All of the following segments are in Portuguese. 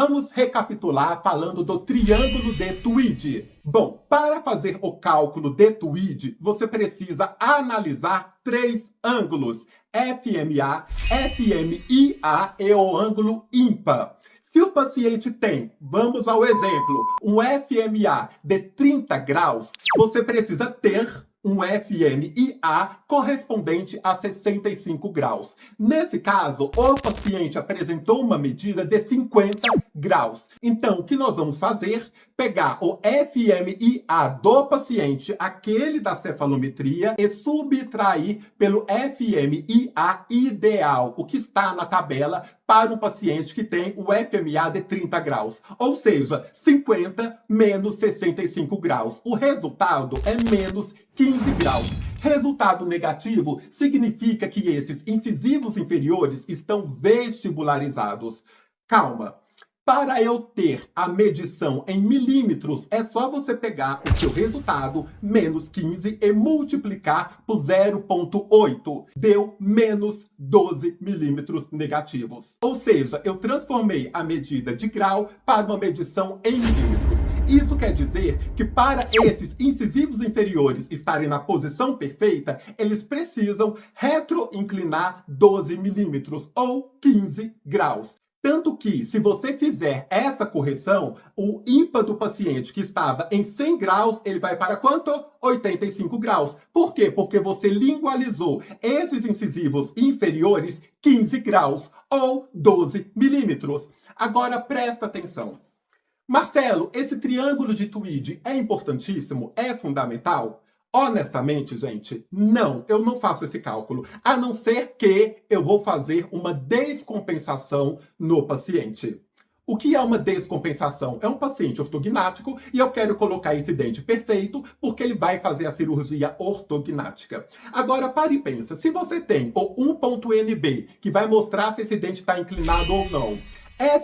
Vamos recapitular falando do triângulo de Tweed. Bom, para fazer o cálculo de Tweed, você precisa analisar três ângulos: FMA, FMIA e o ângulo ímpar. Se o paciente tem, vamos ao exemplo, um FMA de 30 graus, você precisa ter um FMIA correspondente a 65 graus. Nesse caso, o paciente apresentou uma medida de 50 graus. Então, o que nós vamos fazer? Pegar o FMIA do paciente, aquele da cefalometria, e subtrair pelo FMIA ideal, o que está na tabela para um paciente que tem o FMA de 30 graus. Ou seja, 50 menos 65 graus. O resultado é menos 15 graus. Resultado negativo significa que esses incisivos inferiores estão vestibularizados. Calma. Para eu ter a medição em milímetros, é só você pegar o seu resultado, menos 15, e multiplicar por 0,8. Deu menos 12 milímetros negativos. Ou seja, eu transformei a medida de grau para uma medição em milímetros. Isso quer dizer que para esses incisivos inferiores estarem na posição perfeita, eles precisam retroinclinar 12 milímetros ou 15 graus. Tanto que, se você fizer essa correção, o ímpar do paciente que estava em 100 graus, ele vai para quanto? 85 graus. Por quê? Porque você lingualizou esses incisivos inferiores 15 graus ou 12 milímetros. Agora, presta atenção. Marcelo, esse triângulo de Tweed é importantíssimo? É fundamental? Honestamente, gente, não, eu não faço esse cálculo, a não ser que eu vou fazer uma descompensação no paciente. O que é uma descompensação? É um paciente ortognático e eu quero colocar esse dente perfeito porque ele vai fazer a cirurgia ortognática. Agora, pare e pensa, se você tem o 1.NB, que vai mostrar se esse dente está inclinado ou não,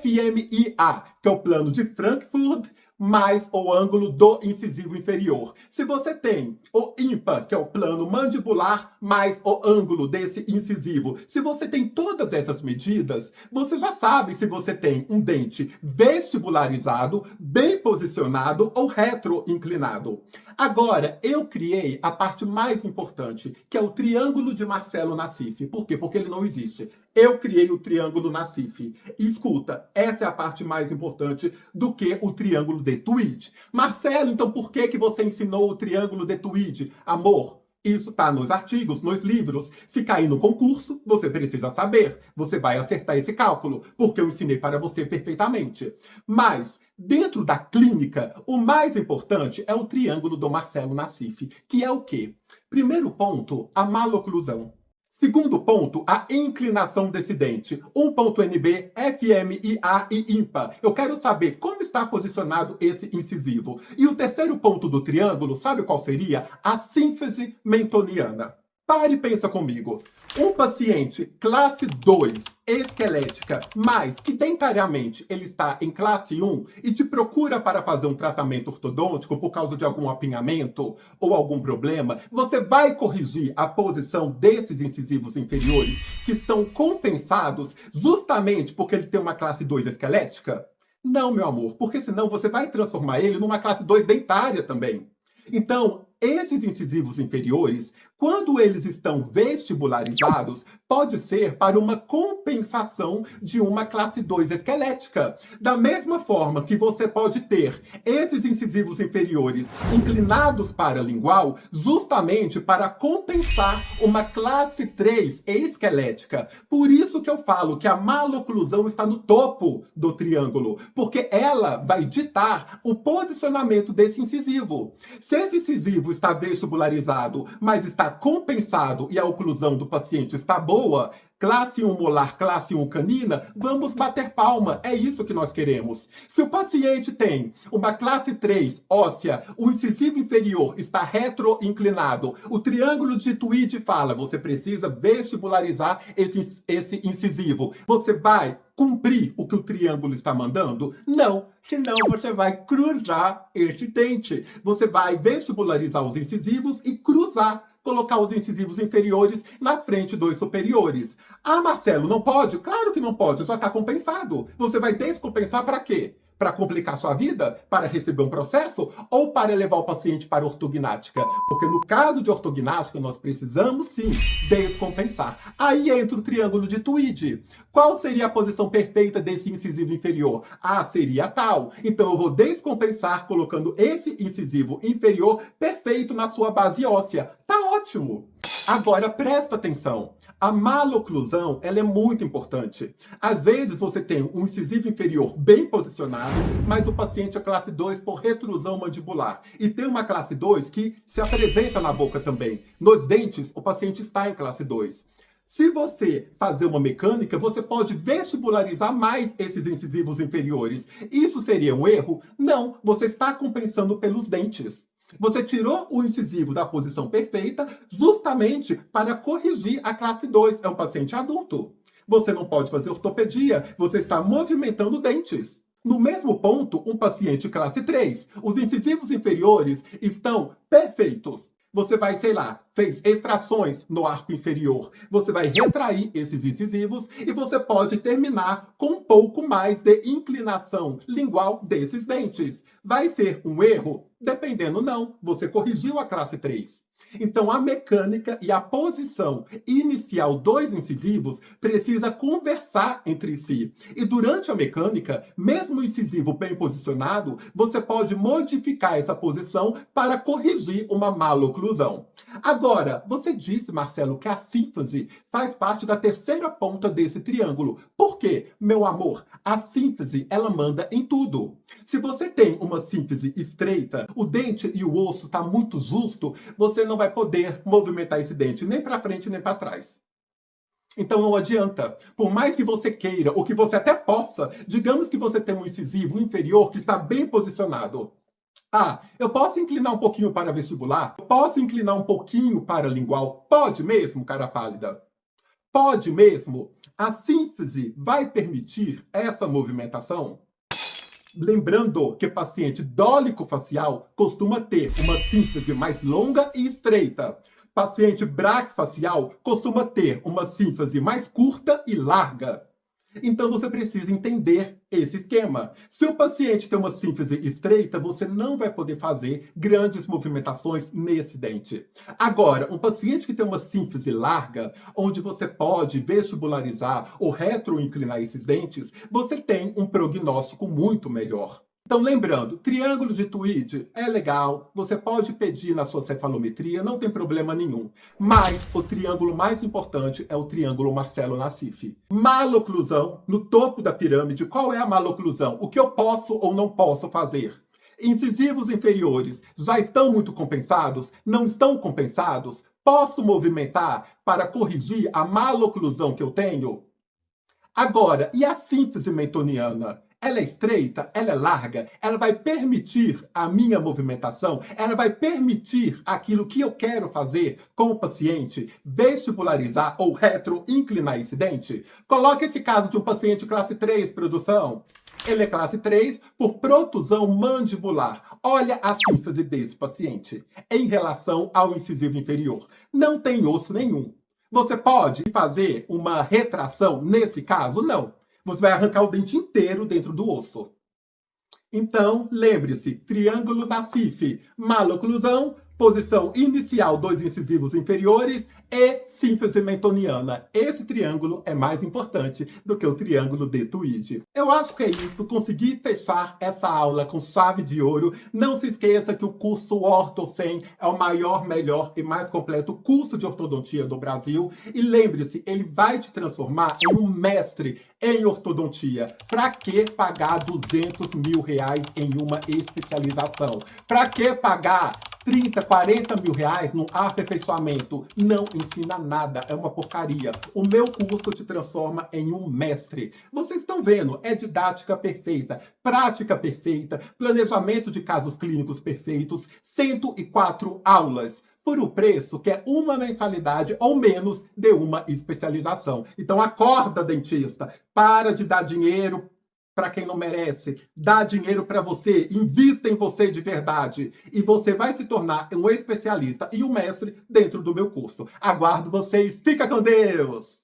FMIA, que é o plano de Frankfurt, mais o ângulo do incisivo inferior. Se você tem o ímpar, que é o plano mandibular, mais o ângulo desse incisivo, se você tem todas essas medidas, você já sabe se você tem um dente vestibularizado, bem posicionado ou retroinclinado. Agora, eu criei a parte mais importante, que é o triângulo de Marcelo Nassif. Por quê? Porque ele não existe. Eu criei o triângulo Nassif. E escuta, essa é a parte mais importante do que o triângulo de Tweed. Marcelo, então por que você ensinou o triângulo de Tweed? Amor, isso está nos artigos, nos livros. Se cair no concurso, você precisa saber. Você vai acertar esse cálculo, porque eu ensinei para você perfeitamente. Mas, dentro da clínica, o mais importante é o triângulo do Marcelo Nassif, que é o quê? Primeiro ponto, a maloclusão. Segundo ponto, a inclinação desse dente. 1.NB, FMIA e ímpar. Eu quero saber como está posicionado esse incisivo. E o terceiro ponto do triângulo, sabe qual seria? A sínfise mentoniana. Pare e pensa comigo. Um paciente classe 2, esquelética, mas que dentariamente ele está em classe 1 e te procura para fazer um tratamento ortodôntico por causa de algum apinhamento ou algum problema, você vai corrigir a posição desses incisivos inferiores que estão compensados justamente porque ele tem uma classe 2 esquelética? Não, meu amor, porque senão você vai transformar ele numa classe 2 dentária também. Então, esses incisivos inferiores, quando eles estão vestibularizados, pode ser para uma compensação de uma classe 2 esquelética. Da mesma forma que você pode ter esses incisivos inferiores inclinados para a lingual, justamente para compensar uma classe 3 esquelética. Por isso que eu falo que a maloclusão está no topo do triângulo, porque ela vai ditar o posicionamento desse incisivo. Se esse incisivo está vestibularizado, mas está compensado e a oclusão do paciente está boa, classe 1 molar, classe 1 canina, vamos bater palma. É isso que nós queremos. Se o paciente tem uma classe 3 óssea, o incisivo inferior está retroinclinado, o triângulo de Tweed fala, você precisa vestibularizar esse incisivo. Você vai cumprir o que o triângulo está mandando? Não. Senão você vai cruzar esse dente. Você vai vestibularizar os incisivos e cruzar. colocar os incisivos inferiores na frente dos superiores. Ah, Marcelo, não pode? Claro que não pode, já está compensado. Você vai descompensar para quê? Para complicar sua vida? Para receber um processo? Ou para levar o paciente para ortognática? Porque no caso de ortognática, nós precisamos sim descompensar. Aí entra o triângulo de Tweed. Qual seria a posição perfeita desse incisivo inferior? Ah, seria tal. Então eu vou descompensar colocando esse incisivo inferior perfeito na sua base óssea. Tá ótimo! Agora presta atenção. A maloclusão, ela é muito importante. Às vezes você tem um incisivo inferior bem posicionado, mas o paciente é classe 2 por retrusão mandibular. E tem uma classe 2 que se apresenta na boca também. Nos dentes, o paciente está em classe 2. Se você fazer uma mecânica, você pode vestibularizar mais esses incisivos inferiores. Isso seria um erro? Não, você está compensando pelos dentes. Você tirou o incisivo da posição perfeita justamente para corrigir a classe 2. É um paciente adulto. Você não pode fazer ortopedia, você está movimentando dentes. No mesmo ponto, um paciente classe 3, os incisivos inferiores estão perfeitos. Você vai, sei lá, fez extrações no arco inferior. Você vai retrair esses incisivos e você pode terminar com um pouco mais de inclinação lingual desses dentes. Vai ser um erro? Dependendo, não. Você corrigiu a classe 3. Então, a mecânica e a posição inicial dos incisivos precisa conversar entre si. E durante a mecânica, mesmo o incisivo bem posicionado, você pode modificar essa posição para corrigir uma maloclusão. Agora, você disse, Marcelo, que a sínfise faz parte da terceira ponta desse triângulo. Por quê? Meu amor, a sínfise, ela manda em tudo. Se você tem uma sínfise estreita, o dente e o osso está muito justo, você não vai poder movimentar esse dente nem para frente nem para trás. Então não adianta. Por mais que você queira, ou que você até possa, digamos que você tem um incisivo inferior que está bem posicionado. Ah, eu posso inclinar um pouquinho para vestibular? Eu posso inclinar um pouquinho para lingual? Pode mesmo, cara pálida? Pode mesmo? A sínfise vai permitir essa movimentação? Lembrando que o paciente dólico-facial costuma ter uma sínfise mais longa e estreita. Paciente braquifacial costuma ter uma sínfise mais curta e larga. Então você precisa entender esse esquema. Se o paciente tem uma sínfise estreita, você não vai poder fazer grandes movimentações nesse dente. Agora, um paciente que tem uma sínfise larga, onde você pode vestibularizar ou retroinclinar esses dentes, você tem um prognóstico muito melhor. Então, lembrando, triângulo de Tweed é legal, você pode pedir na sua cefalometria, não tem problema nenhum. Mas o triângulo mais importante é o triângulo Marcelo Nassif. Maloclusão, no topo da pirâmide, qual é a maloclusão? O que eu posso ou não posso fazer? Incisivos inferiores já estão muito compensados? Não estão compensados? Posso movimentar para corrigir a maloclusão que eu tenho? Agora, e a sínfise mentoniana? Ela é estreita? Ela é larga? Ela vai permitir a minha movimentação? Ela vai permitir aquilo que eu quero fazer com o paciente? Vestibularizar ou retroinclinar esse dente? Coloque esse caso de um paciente classe 3, produção. Ele é classe 3 por protusão mandibular. Olha a sínfise desse paciente em relação ao incisivo inferior. Não tem osso nenhum. Você pode fazer uma retração nesse caso? Não. Você vai arrancar o dente inteiro dentro do osso. Então, lembre-se, triângulo Nassif, maloclusão, posição inicial dos incisivos inferiores e sínfise mentoniana. Esse triângulo é mais importante do que o triângulo de Tweed. Eu acho que é isso, consegui fechar essa aula com chave de ouro. Não se esqueça que o curso Orto100 é o maior, melhor e mais completo curso de ortodontia do Brasil. E lembre-se, ele vai te transformar em um mestre em ortodontia. Para que pagar 200 mil reais em uma especialização? Para que pagar 30, 40 mil reais num aperfeiçoamento? Não ensina nada, é uma porcaria. O meu curso te transforma em um mestre. Vocês estão vendo, é didática perfeita, prática perfeita, planejamento de casos clínicos perfeitos, 104 aulas. Por um preço que é uma mensalidade ou menos de uma especialização. Então acorda, dentista, para de dar dinheiro para quem não merece, dá dinheiro para você, invista em você de verdade. E você vai se tornar um especialista e um mestre dentro do meu curso. Aguardo vocês. Fica com Deus!